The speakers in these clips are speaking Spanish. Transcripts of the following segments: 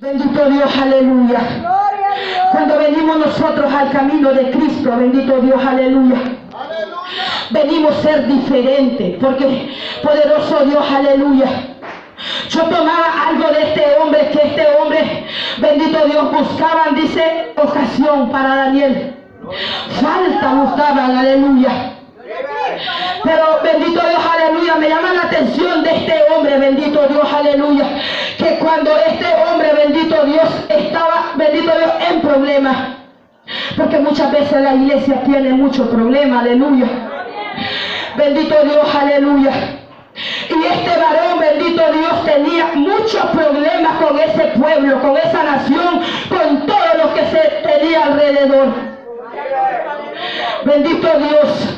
Bendito Dios, aleluya. Cuando venimos nosotros al camino de Cristo, bendito Dios, aleluya. Venimos a ser diferentes, porque poderoso Dios, aleluya. Yo tomaba algo de este hombre, que este hombre, bendito Dios, buscaban, dice, ocasión para Daniel. Falta buscaban, aleluya. Pero bendito Dios, aleluya, me llama la atención de este hombre, bendito Dios, aleluya, que cuando este hombre, bendito Dios, estaba, bendito Dios, en problemas, porque muchas veces la iglesia tiene muchos problemas, aleluya, bendito Dios, aleluya, y este varón, bendito Dios, tenía muchos problemas con ese pueblo, con esa nación, con todo lo que se tenía alrededor, bendito Dios.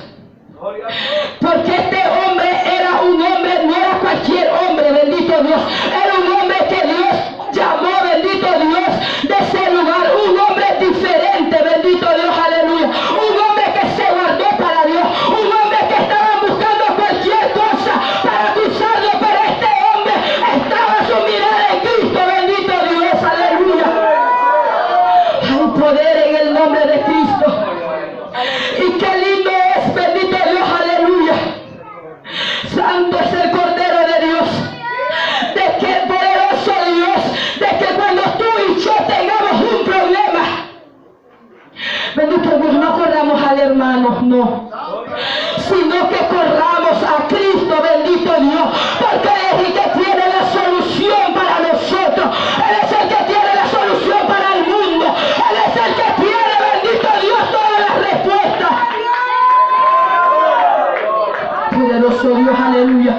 Porque este hombre era un hombre, no era cualquier hombre, bendito Dios, era un hombre que Dios llamó, bendito Dios, de ese lugar, un hombre diferente, bendito Dios, aleluya, un hombre que se guardó para Dios, un hombre que estaba buscando cualquier cosa para acusarlo, pero este hombre estaba su mirada en Cristo, bendito Dios, aleluya. Hay poder en el nombre de Cristo. Y qué lindo es, bendito Dios, aleluya. Santo es el Cordero de Dios. De que el poderoso Dios, de que cuando tú y yo tengamos un problema, bendito Dios, no corramos al hermano, no, sino que corramos a Cristo, bendito Dios, porque Él es el que tiene la solución para nosotros. Él es el que tiene la solución para el mundo. Él es el que tiene, bendito Dios, todas las respuestas. Poderoso Dios, aleluya.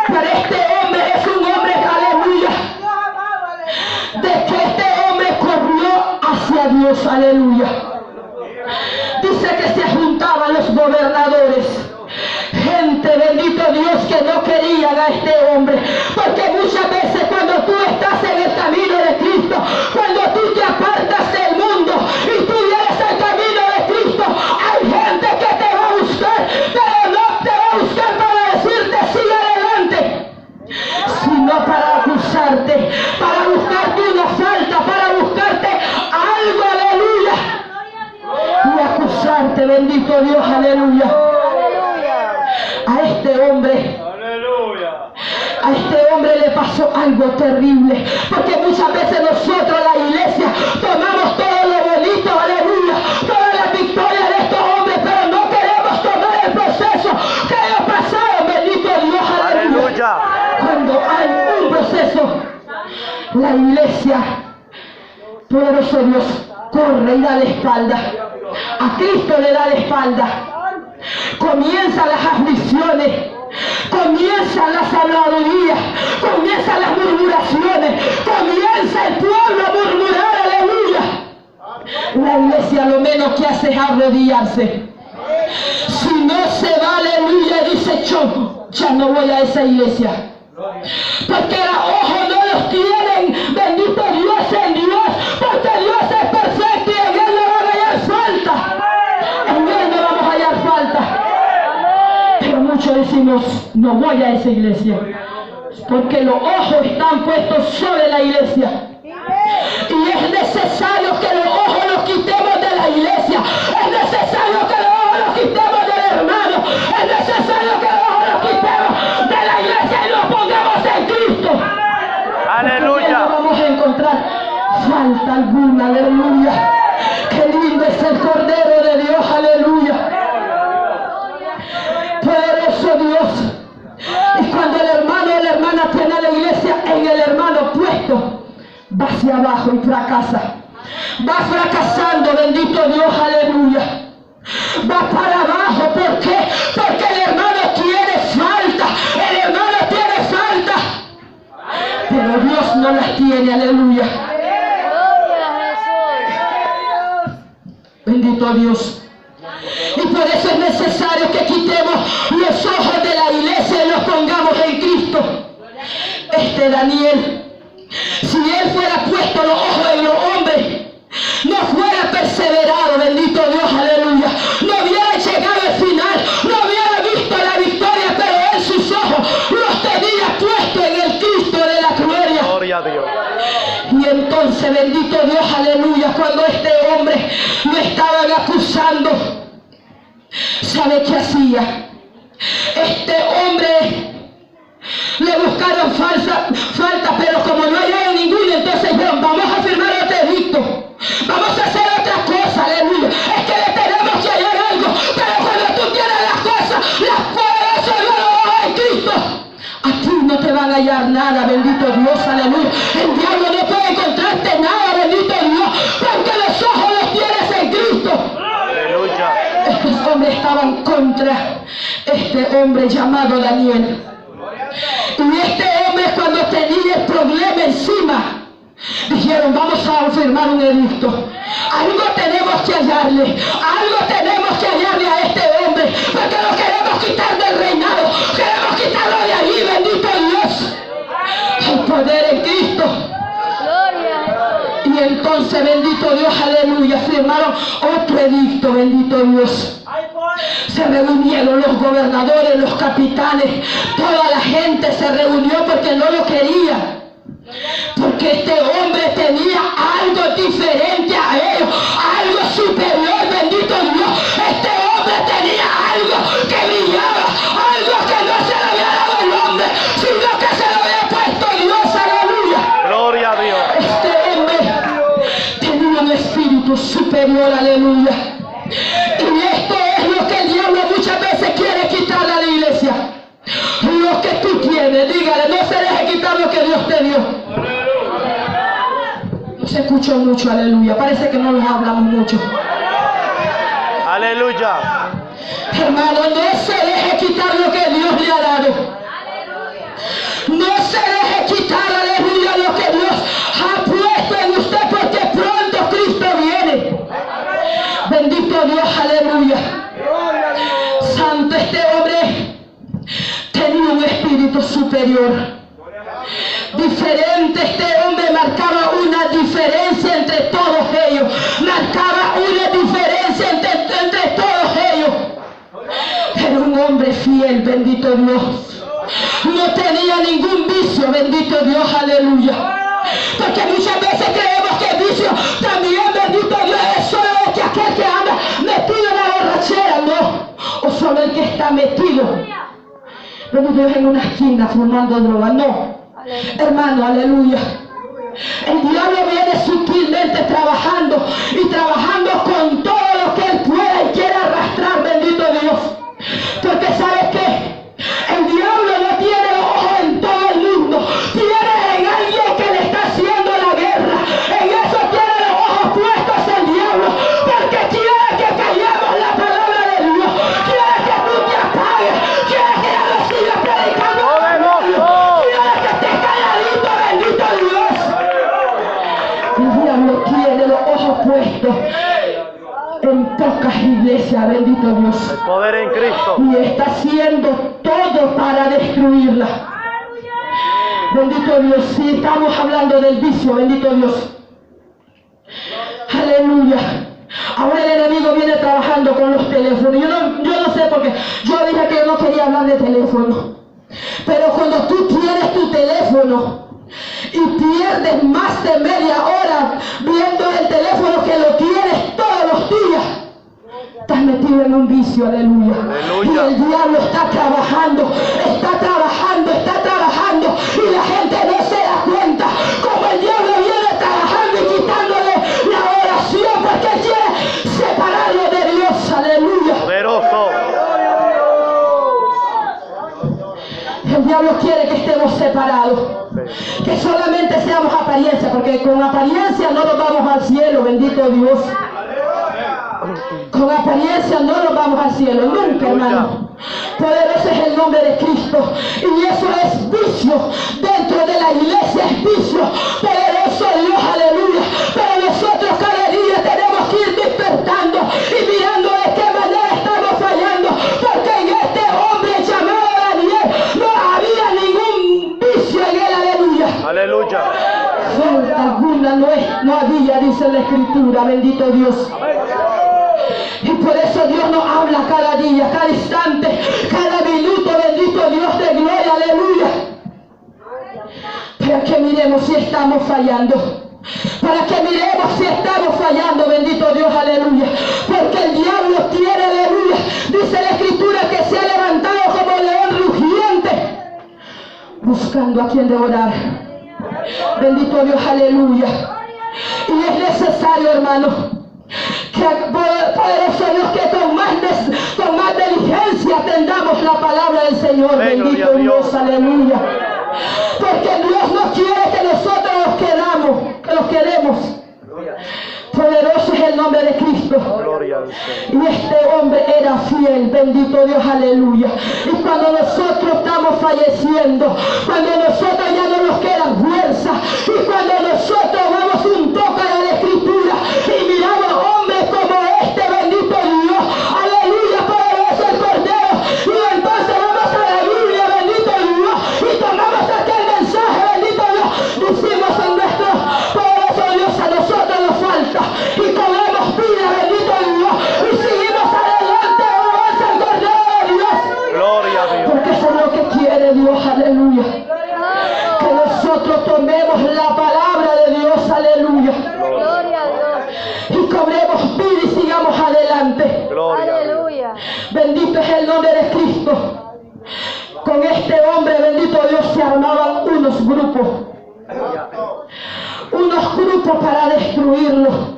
Pero este hombre es un hombre, aleluya, de que este hombre corrió hacia Dios, aleluya. Dice que se juntaban los gobernadores, gente, bendito Dios, que no querían a este hombre, porque muchas veces cuando tú estás en el camino de Cristo, cuando tú te apartas del mundo y tú vienes al camino de Cristo, hay gente que te va a buscar, pero no te va a buscar para decirte sigue adelante, sino para acusarte, para buscarte una falta, para buscarte algo, aleluya, y acusarte, bendito Dios, aleluya. A este hombre le pasó algo terrible, porque muchas veces nosotros, la iglesia, tomamos todo lo bonito, aleluya, todas las victorias de estos hombres, pero no queremos tomar el proceso que ellos pasaron, bendito Dios, aleluya. Cuando hay un proceso, la iglesia, poderoso Dios, corre y da la espalda, a Cristo le da la espalda. Comienzan las aflicciones, comienzan las habladurías, comienzan las murmuraciones, comienza el pueblo a murmurar, aleluya. La iglesia lo menos que hace es arrodillarse. Si no se va, aleluya, dice yo ya no voy a esa iglesia, porque los ojos no los tienen, bendito Dios, en Dios, porque Dios es perfecto y en Él no van a hallar falta. En Él no vamos a hallar falta. Pero muchos decimos, no voy a esa iglesia, porque los ojos están puestos sobre la iglesia. Y es necesario que los ojos los quitemos de la iglesia. Es necesario que los ojos los quitemos del hermano. Es necesario que los ojos los quitemos de la iglesia y nos pongamos en Cristo. Aleluya. No vamos a encontrar falta alguna, aleluya. Qué lindo es el Cordero de Dios, aleluya. Poderoso Dios. Y cuando el hermano o la hermana tiene la iglesia en el hermano puesto, va hacia abajo y fracasa. Va fracasando, bendito Dios, aleluya. Va para abajo, ¿por qué? Porque el hermano tiene falta. El hermano tiene falta. Pero Dios no las tiene, aleluya. Bendito Dios. Y por eso es necesario que quitemos los ojos de la iglesia y los pongamos en Cristo. Este Daniel, si él fuera puesto los ojos en los hombres, no fuera perseverado, bendito Dios, aleluya, no hubiera llegado al final, no hubiera visto la victoria, pero él sus ojos los tenía puestos en el Cristo de la gloria. Gloria a Dios. Y entonces, bendito Dios, aleluya, cuando este hombre lo estaban acusando, ¿sabe qué hacía? Este hombre le buscaron falta, pero como no hallaron ninguna, entonces dijeron, vamos a firmar otro edicto, vamos a hacer otra cosa, aleluya. Es que le tenemos que hallar algo, pero cuando tú tienes las cosas, las poderosas no en Cristo, a ti no te van a hallar nada, bendito Dios, aleluya. El diablo no puede encontrarte nada, bendito Dios, porque los ojos los tienes en Cristo. Aleluya. Estos hombres estaban contra este hombre llamado Daniel. Y este hombre, cuando tenía el problema encima, dijeron, vamos a firmar un edicto. Algo tenemos que hallarle, algo tenemos que hallarle a este hombre, porque lo queremos quitar del reinado, queremos quitarlo de allí, bendito Dios. El poder en Cristo. Y entonces, bendito Dios, aleluya, firmaron otro edicto, bendito Dios. Se reunieron los gobernadores, los capitanes, toda la gente se reunió porque no lo quería. Porque este hombre tenía algo diferente a ellos, algo superior, bendito Dios. Este hombre tenía algo que brillaba, algo que no se lo había dado el hombre, sino que se lo había puesto Dios, aleluya. Gloria a Dios. Este hombre tenía un espíritu superior, aleluya. Y esto es lo que el diablo muchas veces quiere quitarle a la iglesia. Lo que tú tienes, dígale, no se deje quitar lo que Dios te dio. No se escuchó mucho, aleluya. Parece que no nos hablamos mucho. Aleluya. Hermano, no se deje quitar lo que Dios le ha dado. No se deje quitar, aleluya, lo que Dios ha puesto en usted, porque pronto Cristo viene. Bendito Dios, aleluya. Santo, este hombre tenía un espíritu superior. Diferente, este hombre marcaba una diferencia entre todos ellos. Marcaba una diferencia entre todos ellos. Era un hombre fiel, bendito Dios. No tenía ningún vicio, bendito Dios, aleluya. Porque muchas veces creemos que el vicio también, bendito Dios, es solo que aquel que anda metido en la borrachera, no. O solo el que está metido, bendito Dios, en una esquina fumando droga, no. Hermano, aleluya. El diablo viene sutilmente trabajando y trabajando con todo lo que él pueda y quiere arrastrar, bendito Dios. Porque ¿sabes qué? El diablo no tiene ojos en todo el mundo, tiene en alguien que le está haciendo la guerra. En eso tiene los ojos puestos el diablo, porque quiere que callemos la palabra de Dios, quiere que tú te apagues, quiere que ya no sigas predicando, quiere que estés calladito, bendito Dios. El diablo tiene los ojos puestos en pocas iglesias, bendito Dios. El poder en Cristo. Y está haciendo todo para destruirla. Bendito Dios. Si estamos hablando del vicio, bendito Dios. Aleluya. Ahora el enemigo viene trabajando con los teléfonos. Yo no sé por qué. Yo dije que yo no quería hablar de teléfono. Pero cuando tú tienes tu teléfono y pierdes más de media hora viendo el teléfono que lo tienes todos los días, estás metido en un vicio, aleluya. Y el diablo está trabajando, y la gente no se da cuenta como el diablo viene trabajando y quitándole la oración, porque quiere separarlo de Dios, aleluya. Poderoso. El diablo quiere que estemos separados, que solamente seamos apariencia, porque con apariencia no nos vamos al cielo, bendito Dios. Con apariencia no nos vamos al cielo, nunca, hermano. Poderoso es el nombre de Cristo, y eso es vicio. Dentro de la iglesia es vicio. Poderoso Dios, aleluya. Pero nosotros cada día tenemos que ir despertando y mirando de qué manera estamos fallando, porque en este hombre llamado Daniel no había ningún vicio en él, aleluya. Aleluya. Falta alguna no había, dice la Escritura, bendito Dios. Y por eso Dios nos habla cada día, cada instante, cada minuto, bendito Dios de gloria, aleluya. Para que miremos si estamos fallando. Para que miremos si estamos fallando, bendito Dios, aleluya. Porque el diablo quiere, aleluya. Dice la Escritura que se ha levantado como león rugiente, buscando a quien devorar. Bendito Dios, aleluya. Y es necesario, hermano, que poderoso Dios, que con más diligencia atendamos la palabra del Señor. Bendito Dios, aleluya. Porque Dios no quiere que nosotros los queremos. Poderoso es el nombre de Cristo. Y este hombre era fiel, bendito Dios, aleluya. Y cuando nosotros estamos falleciendo, cuando nosotros ya no nos queda fuerza, y cuando nosotros vamos un toque a la Escritura y miramos hombres como este, bendito Dios, aleluya, poderoso el Cordero, y entonces vamos a la Biblia, bendito Dios, y tomamos aquel mensaje, bendito Dios, decimos en nuestro poderoso Dios, a nosotros nos falta, y tomemos vida, bendito Dios, y seguimos adelante, alabanza al Cordero de Dios. Gloria a Dios. Porque eso es lo que quiere Dios, aleluya. Que nosotros tomemos la palabra de Dios, aleluya. Gloria a Dios. Y cobremos vida y sigamos adelante. Gloria a Dios. Aleluya. Bendito es el nombre de Cristo. Con este hombre, bendito Dios, se armaban unos grupos. Unos grupos para destruirlo.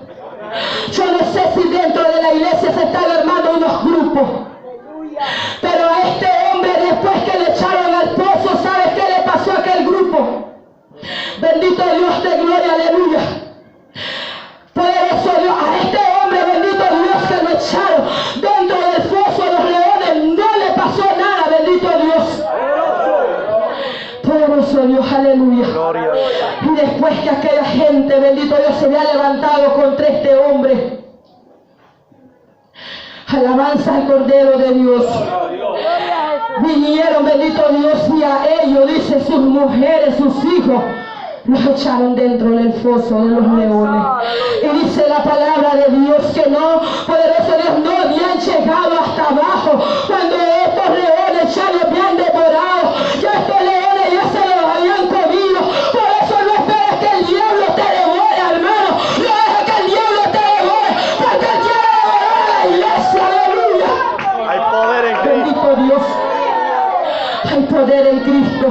Yo no sé si dentro de la iglesia se están armando unos grupos. Pero a este hombre, después que le echaron al pozo, ¿sabes qué le pasó a aquel grupo? Bendito Dios de gloria, aleluya. Poderoso Dios, a este hombre, bendito Dios, que lo echaron dentro del foso de los leones, no le pasó nada, bendito Dios. Poderoso Dios, aleluya. Gloria a Dios. Y después que aquella gente, bendito Dios, se había levantado contra este hombre, alabanza al Cordero de Dios, vinieron, bendito Dios, y a ellos, dice, sus mujeres, sus hijos, los echaron dentro del foso de los leones. Y dice la palabra de Dios que no, poderoso Dios, no habían llegado hasta abajo cuando estos leones ya los habían devorado, ya estos leones ya se los habían comido. Por eso no esperes que el diablo te devore, hermano, no dejes que el diablo te devore, porque él quiere devorar a la iglesia, aleluya. Hay poder en Cristo. Bendito Dios, hay poder en Cristo.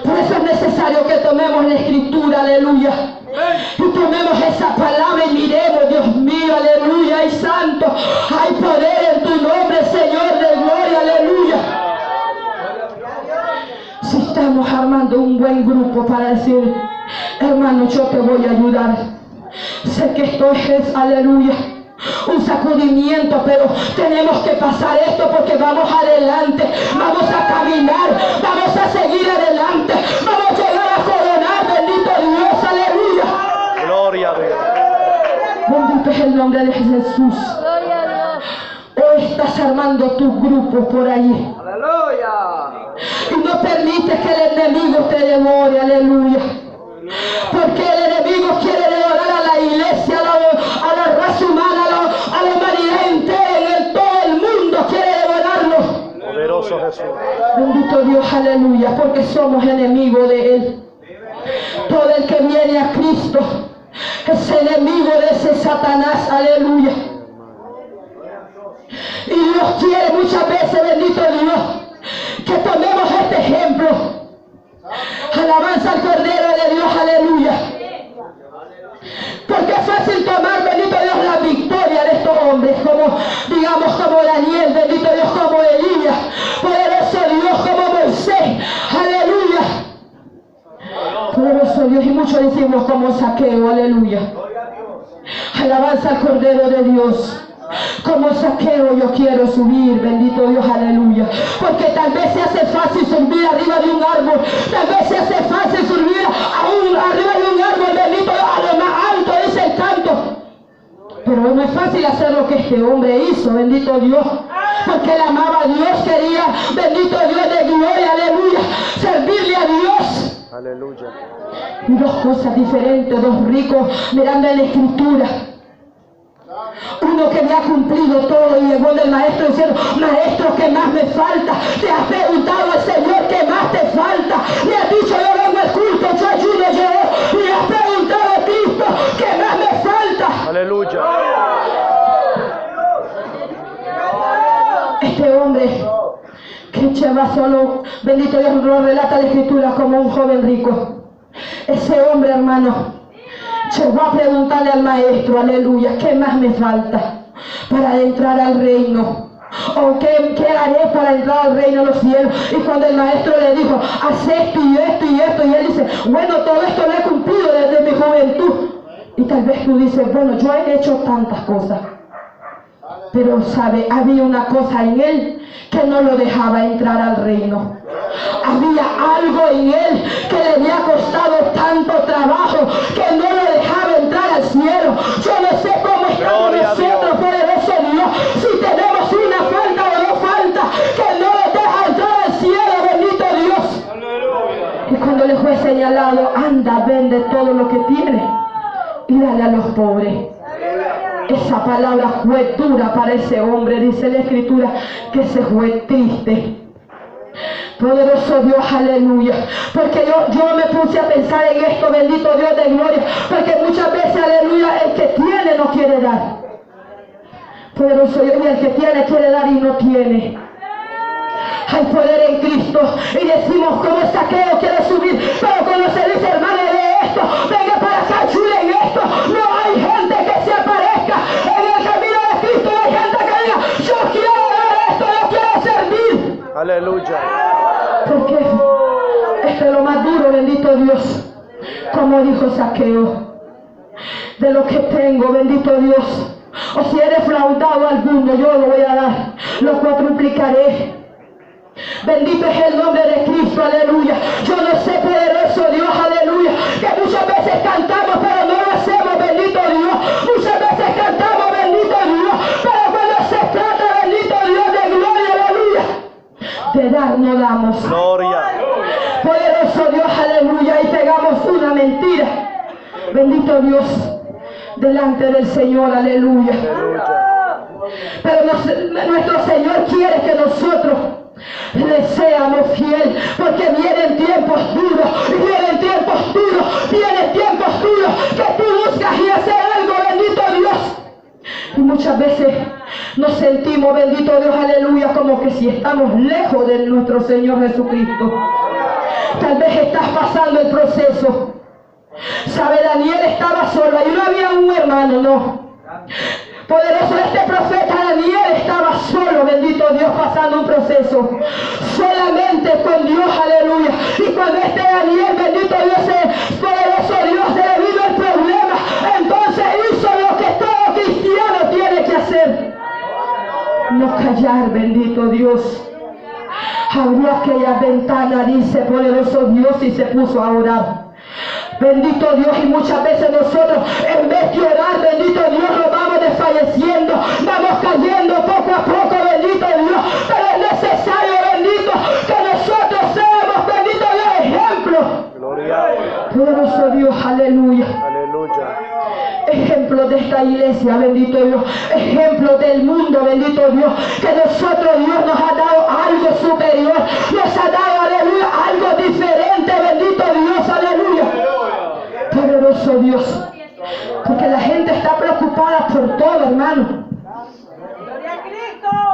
Por eso es necesario que tomemos la Escritura, aleluya, y tomemos esa palabra y miremos, Dios mío, aleluya, ay santo, hay poder en tu nombre, Señor de gloria, aleluya. Si estamos armando un buen grupo para decir, hermano, yo te voy a ayudar, sé que esto es, aleluya, un sacudimiento, pero tenemos que pasar esto porque vamos adelante, vamos a caminar, vamos a seguir adelante, vamos a llegar a coronar, bendito Dios, aleluya. Gloria a Dios. Bendito es el nombre de Jesús. Gloria a Dios. Hoy estás armando tus grupos por ahí. Y no permites que el enemigo te devore, aleluya. Porque el enemigo quiere devorar a la iglesia, a la raza humana, a la humanidad entera, en todo el mundo quiere devorarlo. Poderoso Jesús. Bendito Dios, aleluya, porque somos enemigos de Él. Todo el que viene a Cristo es enemigo de ese Satanás, aleluya. Y Dios quiere muchas veces, bendito Dios, que tomemos este ejemplo. Alabanza al Cordero de Dios, aleluya. Porque es fácil tomar, bendito Dios, la victoria de estos hombres, como, digamos, como Daniel, bendito Dios, como Elías, poderoso Dios, como Moisés, aleluya. Poderoso Dios, y muchos decimos como Zaqueo, aleluya. Alabanza al Cordero de Dios. Como Zaqueo yo quiero subir, bendito Dios, aleluya. Porque tal vez se hace fácil subir arriba de un árbol, tal vez se hace fácil subir arriba de un árbol, bendito Dios, a lo más alto, dice el canto. Pero no es fácil hacer lo que este hombre hizo, bendito Dios. Porque él amaba a Dios, quería, bendito Dios de gloria, aleluya, servirle a Dios. Aleluya. Y dos cosas diferentes, dos ricos mirando en la Escritura. Uno que ya ha cumplido todo y llegó del maestro diciendo, maestro, ¿qué más me falta? Te has preguntado al Señor, ¿qué más te falta? Le has dicho, yo vengo al culto, yo ayuno, yo. Y has preguntado a Cristo, ¿qué más me falta? Aleluya. Este hombre que lleva solo, bendito Dios, lo relata la Escritura como un joven rico. Ese hombre, hermano, llegó a preguntarle al maestro, aleluya, ¿qué más me falta para entrar al reino? ¿O qué haré para entrar al reino de los cielos? Y cuando el maestro le dijo, haz esto y esto y esto, y él dice, bueno, todo esto lo he cumplido desde mi juventud. Y tal vez tú dices, bueno, yo he hecho tantas cosas. Pero sabe, había una cosa en él que no lo dejaba entrar al reino. Había algo en él que le había costado tanto trabajo que no lo dejaba entrar al cielo. Yo no sé cómo estamos nosotros, poderoso Dios, si tenemos una falta o no falta que no nos deja entrar al cielo, bendito Dios. Y cuando le fue señalado, anda, vende todo lo que tiene y dale a los pobres. Esa palabra fue dura para ese hombre, dice la Escritura, que se fue triste. Poderoso Dios, aleluya. Porque yo me puse a pensar en esto, bendito Dios de gloria. Porque muchas veces, aleluya, el que tiene no quiere dar. Poderoso Dios, y el que tiene quiere dar y no tiene. Hay poder en Cristo. Y decimos, como Saqueo quiere subir. Pero cuando se dice, hermano, de esto, venga para acá, chule en esto. No hay gente que se aparezca en el camino de Cristo. No hay gente que diga, yo quiero dar esto, yo quiero servir. Aleluya. Porque esto es lo más duro, bendito Dios. Como dijo Saqueo, de lo que tengo, bendito Dios. O si he defraudado al mundo, yo lo voy a dar, lo cuadruplicaré. Bendito es el nombre de Cristo, aleluya. Yo no sé, poderoso Dios, aleluya, que muchas veces cantamos pero no lo hacemos, bendito Dios. Muchas veces cantamos, bendito Dios, pero cuando se trata, bendito Dios de gloria, aleluya, de dar no damos. Gloria. Poderoso Dios, aleluya, y pegamos una mentira, bendito Dios, delante del Señor, aleluya. Pero nuestro Señor quiere que nosotros le seamos fiel, porque vienen tiempos duros, vienen tiempos duros, vienen tiempos duros que tú buscas y hacer algo, bendito Dios. Y muchas veces nos sentimos, bendito Dios, aleluya, como que si estamos lejos de nuestro Señor Jesucristo. Tal vez estás pasando el proceso. Sabe, Daniel estaba solo, y no había un hermano, no. Poderoso, este profeta Daniel estaba solo, bendito Dios, pasando un proceso. Solamente con Dios, aleluya. Y cuando este Daniel, bendito Dios, poderoso Dios, se le vino el problema, entonces hizo lo que todo cristiano tiene que hacer. No callar, bendito Dios. Abrió aquella ventana, dice poderoso Dios, y se puso a orar. Bendito Dios, y muchas veces nosotros, en vez de orar, bendito Dios, nos vamos desfalleciendo, vamos cayendo poco a poco, bendito Dios. Pero es necesario, bendito, que nosotros seamos, bendito Dios, ejemplo. Gloria. Poderoso Dios, aleluya. Aleluya. Ejemplo de esta iglesia, bendito Dios. Ejemplo del mundo, bendito Dios. Que nosotros, Dios, nos ha dado algo superior. Nos ha dado, aleluya, algo diferente, bendito Dios, aleluya. Poderoso Dios. Porque la gente está preocupada por todo, hermano.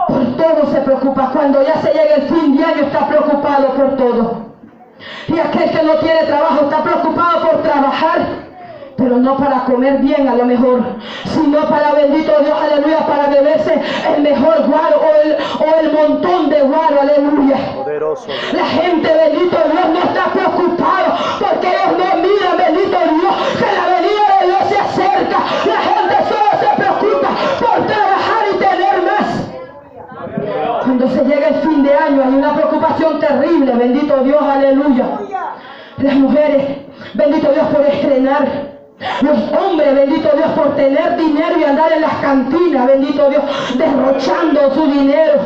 Por todo se preocupa. Cuando ya se llega el fin de año, está preocupado por todo. Y aquel que no tiene trabajo está preocupado por trabajar, pero no para comer bien a lo mejor, sino para, bendito Dios, aleluya, para beberse el mejor guaro o el montón de guaro, aleluya. Poderoso. La gente, bendito Dios, no está preocupado porque ellos no miran, bendito Dios, que la venida de Dios se acerca. La gente solo se preocupa por trabajar y tener más. Cuando se llega el fin de año hay una preocupación terrible, bendito Dios, aleluya. Las mujeres, bendito Dios, por estrenar. Los hombres, bendito Dios, por tener dinero y andar en las cantinas, bendito Dios, derrochando su dinero.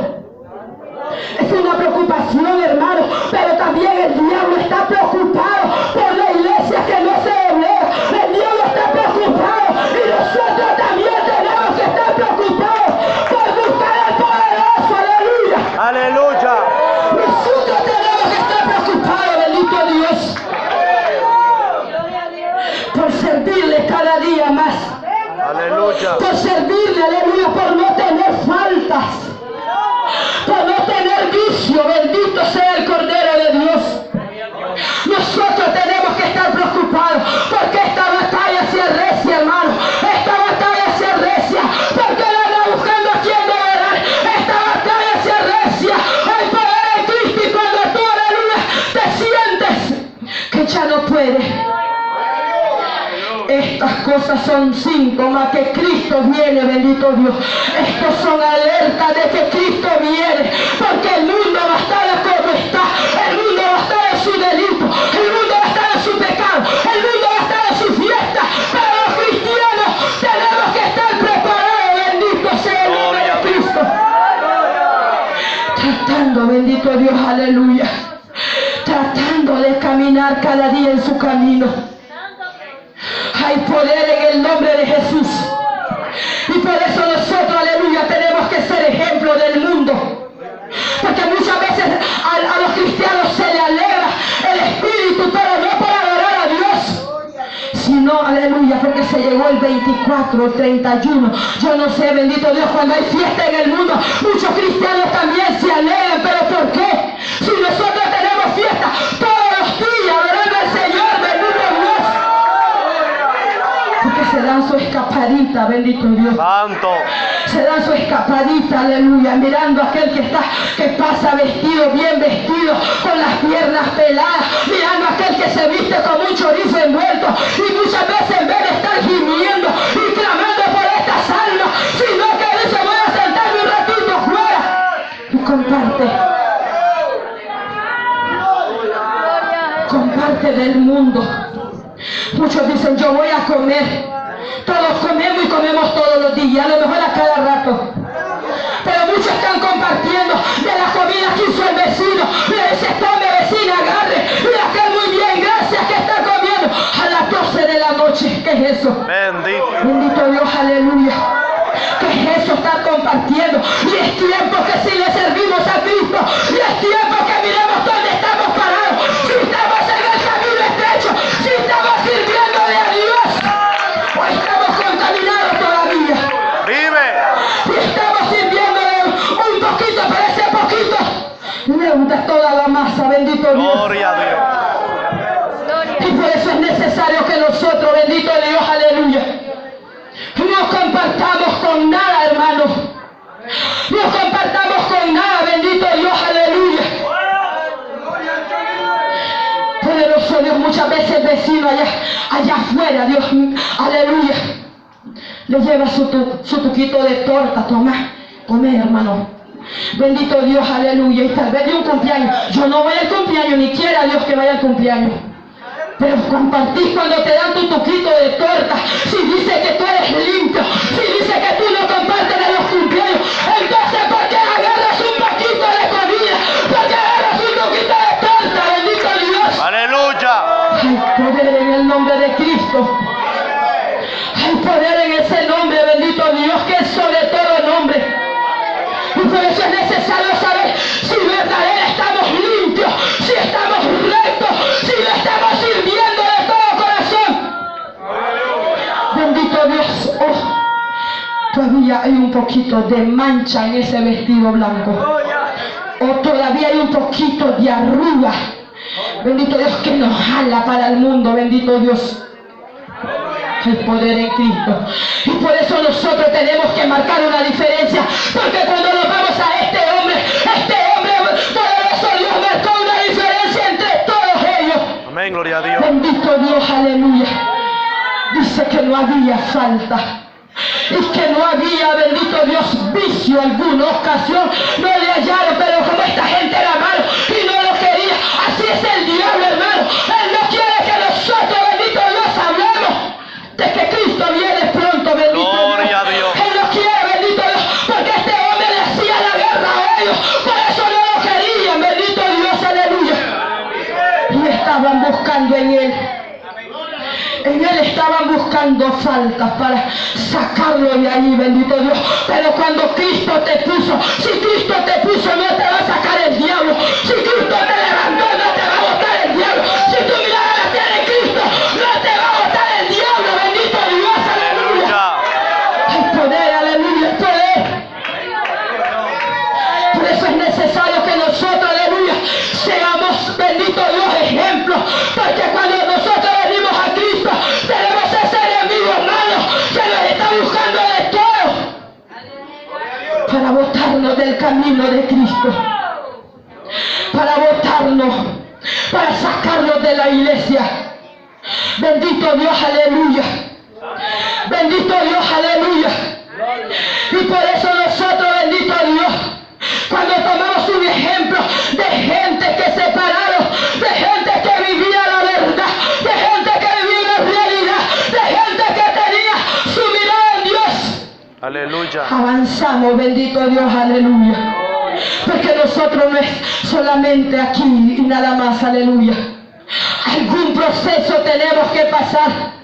Es una preocupación, hermano, pero también el diablo está preocupado por la iglesia que no se doblea. El diablo está preocupado y nosotros también tenemos que estar preocupados. servirle cada día más. Aleluya. Por servirle, aleluya, por no tener faltas, por no tener vicio. Bendito sea el Cordero de Dios. Nosotros tenemos que estar preocupados porque esta batalla se arrecia, hermano. Esta batalla se arrecia porque la anda buscando a quien devorar. Esta batalla se arrecia. Hay poder en Cristo y cuando tú, aleluya, te sientes que ya no puedes. Estas cosas son síntomas que Cristo viene, bendito Dios. Estos son alertas de que Cristo viene, porque el mundo va a estar como está. El mundo va a estar en su delito, el mundo va a estar en su pecado, el mundo va a estar en su fiesta. Pero los cristianos tenemos que estar preparados, bendito sea el nombre de Cristo. Tratando, bendito Dios, aleluya, tratando de caminar cada día en su camino. Hay poder en el nombre de Jesús. Y por eso nosotros, aleluya, tenemos que ser ejemplo del mundo. Porque muchas veces a los cristianos se le alegra el espíritu, pero no por adorar a Dios, sino, aleluya, porque se llegó el 24, el 31. Yo no sé, bendito Dios, cuando hay fiesta en el mundo, muchos cristianos también se alegran. ¿Pero por qué? Si nosotros tenemos fiesta todos los días adorando al Señor, bendito Dios. Porque se dan su escapadita, bendito Dios. Santo. Se dan su escapadita, aleluya, mirando a aquel que pasa vestido, bien vestido, con las piernas peladas, mirando a aquel que se viste con un chorizo envuelto, y muchas veces en vez de estar gimiendo y clamando por estas almas, sino que dice: voy a sentarme un ratito fuera y comparte del mundo. Muchos dicen: yo voy a comer. Todos comemos y comemos todos los días, a lo mejor a cada rato. Pero muchos están compartiendo de la comida que hizo el vecino. Le dice: tome, vecina, agarre. Mira que muy bien, gracias, que está comiendo a las 12 de la noche. ¿Qué es eso? Bendito. Bendito Dios, aleluya. ¿Qué es eso? Estar compartiendo. Y es tiempo que si le servimos a Cristo, y es tiempo que miremos dónde estamos parados. Si estamos en el camino estrecho, si estamos sirviéndole a Dios, o estamos contaminados todavía. Vive. Si estamos sirviéndole un poquito, pero ese poquito le unta toda la masa, bendito Dios. Gloria a Dios. Y por eso es necesario que nosotros, bendito Dios, aleluya, no compartamos con nada, hermanos. No compartamos con nada, bendito Dios, aleluya. Poderoso Dios, muchas veces el vecino allá afuera, Dios, aleluya, le lleva su tuquito de torta. Toma, come, hermano. Bendito Dios, aleluya. Y tal vez de un cumpleaños. Yo no voy al cumpleaños, ni quiera Dios que vaya al cumpleaños. Pero compartís cuando te dan tu tuquito de torta. Si dice que tú eres limpio, si dice que tú no compartes de los cumpleaños, entonces ¿por qué agarras un poquito de comida? ¿Por qué agarras un tuquito de torta? Bendito Dios. Aleluya. Hay poder en el nombre de Cristo. Hay poder en ese nombre, bendito Dios, que es sobre todo nombre. Y por eso es necesario saber si verdaderamente estamos limpios, si estamos rectos, si le estamos sirviendo de todo corazón. Bendito Dios. Oh, todavía hay un poquito de mancha en ese vestido blanco. O todavía hay un poquito de arruga. Bendito Dios, que nos jala para el mundo. Bendito Dios. El poder en Cristo. Y por eso nosotros tenemos que marcar una diferencia, porque cuando nos vamos a este hombre poderoso, Dios marcó una diferencia entre todos ellos. Amén, gloria a Dios. Bendito Dios, aleluya. Dice que no había falta y que no había, bendito Dios, vicio alguna, ocasión no le hallaron. Pero como esta gente era malo y no lo quería, así es el diablo, hermano. Él no quiere que nosotros, bendito Dios, hablemos de que Cristo viene pronto, bendito Gloria a Dios. Él no quiere, bendito Dios, porque este hombre le hacía la guerra a ellos. Por eso no lo querían, bendito Dios, aleluya. Y estaban buscando en él. En él estaban buscando faltas para sacarlo de ahí, bendito Dios. Pero cuando Cristo te puso, si Cristo te puso, no te va a sacar el diablo. Si Cristo te levantó, no te va a botar el diablo. Si tu mirada la tiene en Cristo, no te va a botar el diablo, camino de Cristo, para botarnos, para sacarnos de la iglesia. Bendito Dios, aleluya. Bendito Dios, aleluya. Y por eso nosotros, bendito Dios, cuando tomamos un ejemplo de gente que se pararon, de gente que vivía la verdad, de gente que vivía la realidad, de gente que tenía su mirada en Dios, Aleluya. avanzamos, bendito Dios, aleluya. Porque nosotros no es solamente aquí y nada más, aleluya. Algún proceso tenemos que pasar.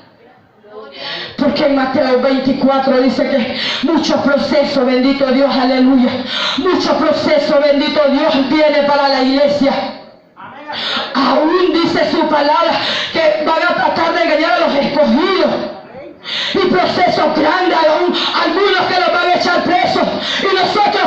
Porque en Mateo 24 dice que mucho proceso, bendito Dios, aleluya. Mucho proceso, bendito Dios, viene para la iglesia. Aún dice su palabra que van a tratar de engañar a los escogidos. Y procesos grandes, aún algunos que los van a echar presos. Y nosotros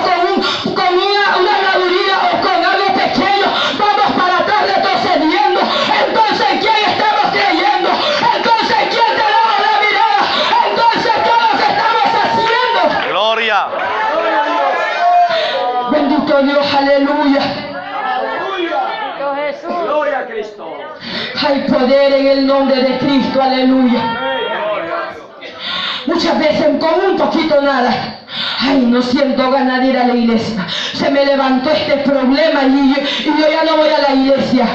con una graduría o con algo pequeño vamos para atrás retrocediendo. Entonces, ¿en quién estamos creyendo? Entonces, ¿quién tenemos la mirada? Entonces, ¿qué es lo que estamos haciendo? Gloria. Bendito Dios, aleluya. Bendito Jesús. Gloria a Cristo. Hay poder en el nombre de Cristo, aleluya. Muchas veces con un poquito nada, ay, no siento ganas de ir a la iglesia. Se me levantó este problema y yo ya no voy a la iglesia.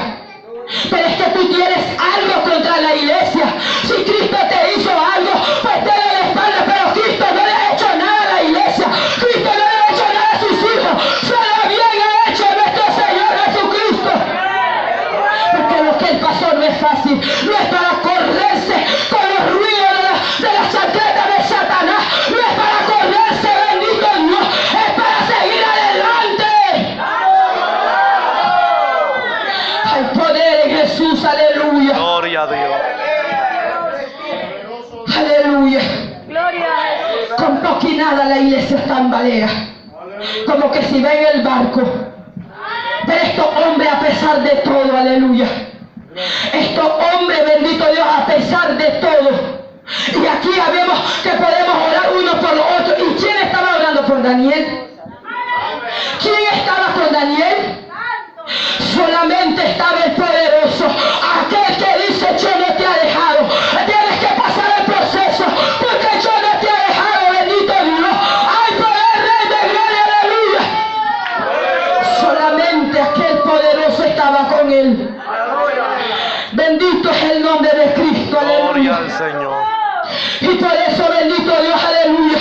Pero es que tú tienes algo contra la iglesia. Si Cristo te hizo algo, pues dale la espalda, pero Cristo no le ha hecho nada a la iglesia. Cristo no le ha hecho nada a sus hijos. Solo bien ha hecho nuestro Señor Jesucristo. Porque lo que Él pasó no es fácil. No es para correrse con los ruidos de la chancleta de Satanás. No es para correrse, bendito Dios. Es para seguir adelante. Hay poder en Jesús, aleluya. Gloria a Dios. Aleluya. Gloria a Jesús. Con poco y nada la iglesia tambalea. Como que si ven el barco. Pero estos hombres, a pesar de todo, aleluya. Estos hombres, bendito Dios, a pesar de todo. Y aquí ya vemos que podemos orar uno por los otros. ¿Y quién estaba orando por Daniel? ¿Quién estaba con Daniel? Solamente estaba el poderoso, aquel que dice: yo no te he dejado. Tienes que pasar el proceso, porque yo no te he dejado, bendito Dios. Hay poder, Rey de gloria, aleluya. Solamente aquel poderoso estaba con él. Bendito es el nombre de Cristo, Gloria aleluya. al Señor. Y por eso, bendito Dios, aleluya,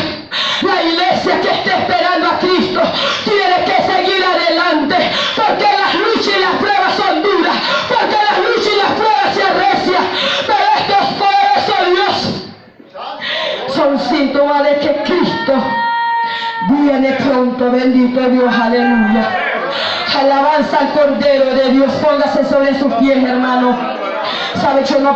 la iglesia que esté esperando a Cristo tiene que seguir adelante, porque las luchas y las pruebas son duras, porque las luchas y las pruebas se arrecian, pero estos poderosos Dios son síntomas de que Cristo viene pronto, bendito Dios, aleluya. Alabanza al Cordero de Dios, póngase sobre sus pies, hermano. Sabe, yo no